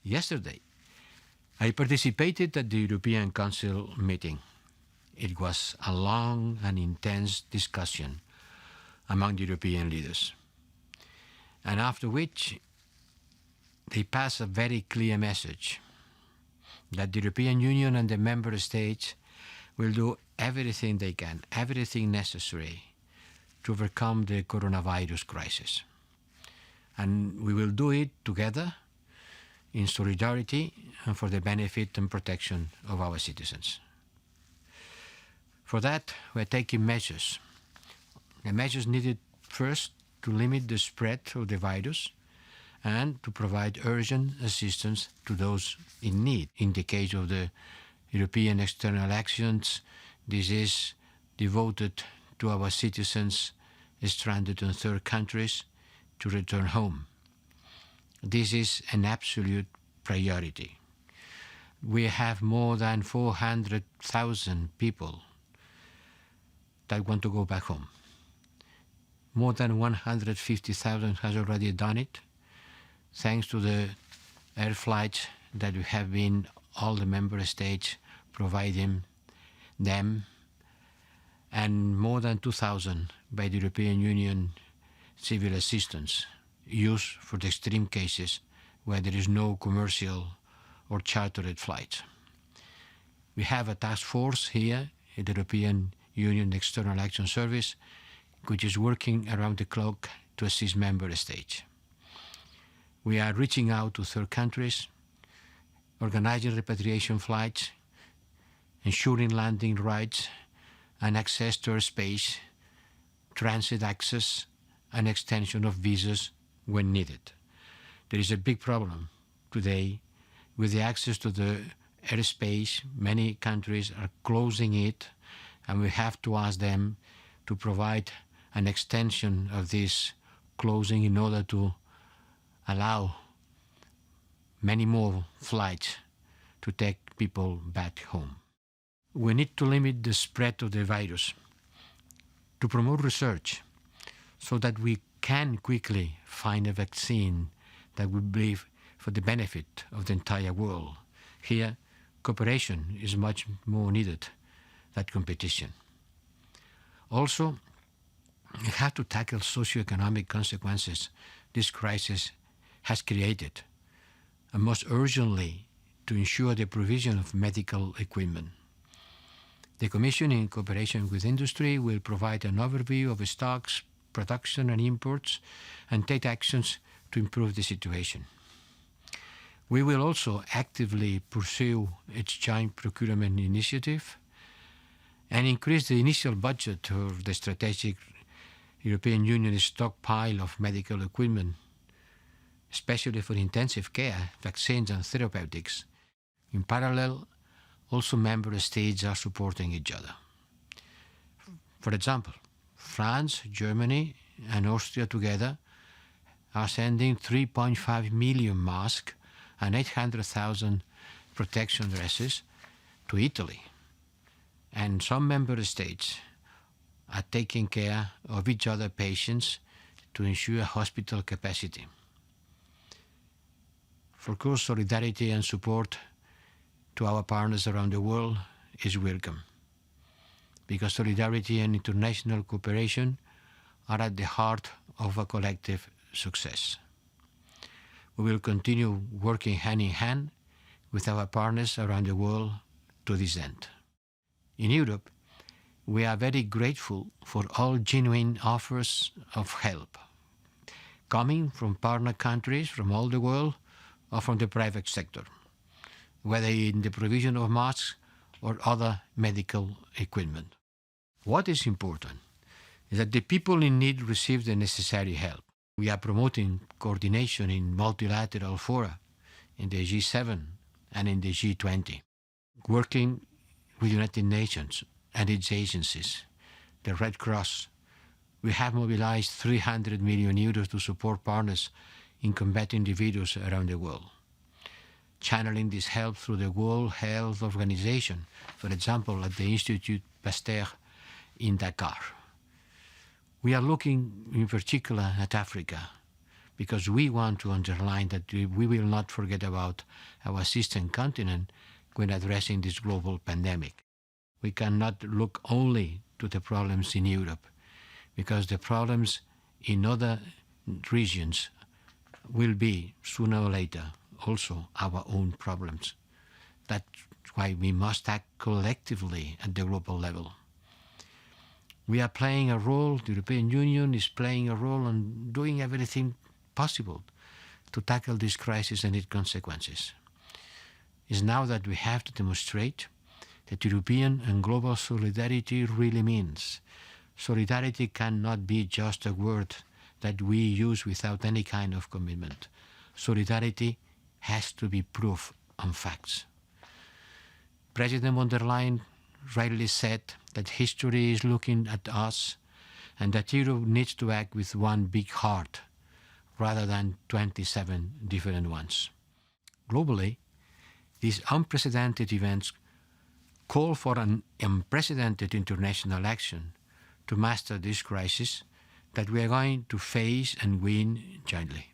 Yesterday, I participated at the European Council meeting. It was a long and intense discussion among the European leaders, and after which they passed a very clear message that the European Union and the member states will do everything they can, everything necessary to overcome the coronavirus crisis. And we will do it together in solidarity and for the benefit and protection of our citizens. For that, we're taking measures. The measures needed first to limit the spread of the virus and to provide urgent assistance to those in need. In the case of the European external actions, this is devoted to our citizens stranded in third countries to return home. This is an absolute priority. We have more than 400,000 people that want to go back home. More than 150,000 has already done it, thanks to the air flights that we have been, all the member states providing them, and more than 2,000 by the European Union civil assistance used for the extreme cases where there is no commercial or chartered flights. We have a task force here in the European Union External Action Service, which is working around the clock to assist member states. We are reaching out to third countries, organizing repatriation flights, ensuring landing rights and access to airspace, transit access, and extension of visas when needed. There is a big problem today with the access to the airspace. Many countries are closing it, and we have to ask them to provide an extension of this closing in order to allow many more flights to take people back home. We need to limit the spread of the virus, to promote research so that we can quickly find a vaccine that will be for the benefit of the entire world. Here, cooperation is much more needed than competition. Also, we have to tackle socioeconomic consequences this crisis has created, and most urgently, to ensure the provision of medical equipment. The Commission, in cooperation with industry, will provide an overview of stocks, production and imports, and take actions to improve the situation. We will also actively pursue its joint procurement initiative and increase the initial budget of the strategic European Union stockpile of medical equipment, especially for intensive care, vaccines and therapeutics. In parallel, also member states are supporting each other. For example, France, Germany and Austria together are sending 3.5 million masks and 800,000 protection dresses to Italy. And some member states are taking care of each other patients to ensure hospital capacity. For course, solidarity and support to our partners around the world is welcome, because solidarity and international cooperation are at the heart of a collective success. We will continue working hand in hand with our partners around the world to this end. In Europe, we are very grateful for all genuine offers of help, coming from partner countries from all the world or from the private sector, whether in the provision of masks or other medical equipment. What is important is that the people in need receive the necessary help. We are promoting coordination in multilateral fora, in the G7 and in the G20, working with the United Nations and its agencies, the Red Cross. We have mobilized 300 million euros to support partners in combating the virus around the world, channeling this help through the World Health Organization, for example, at the Institut Pasteur in Dakar. We are looking in particular at Africa, because we want to underline that we will not forget about our sister continent when addressing this global pandemic. We cannot look only to the problems in Europe, because the problems in other regions will be, sooner or later, also our own problems. That's why we must act collectively at the global level. We are playing a role, the European Union is playing a role in doing everything possible to tackle this crisis and its consequences. It's now that we have to demonstrate that European and global solidarity really means. Solidarity cannot be just a word that we use without any kind of commitment. Solidarity has to be proof on facts. President von der Leyen rightly said that history is looking at us and that Europe needs to act with one big heart rather than 27 different ones. Globally, these unprecedented events call for an unprecedented international action to master this crisis that we are going to face and win jointly.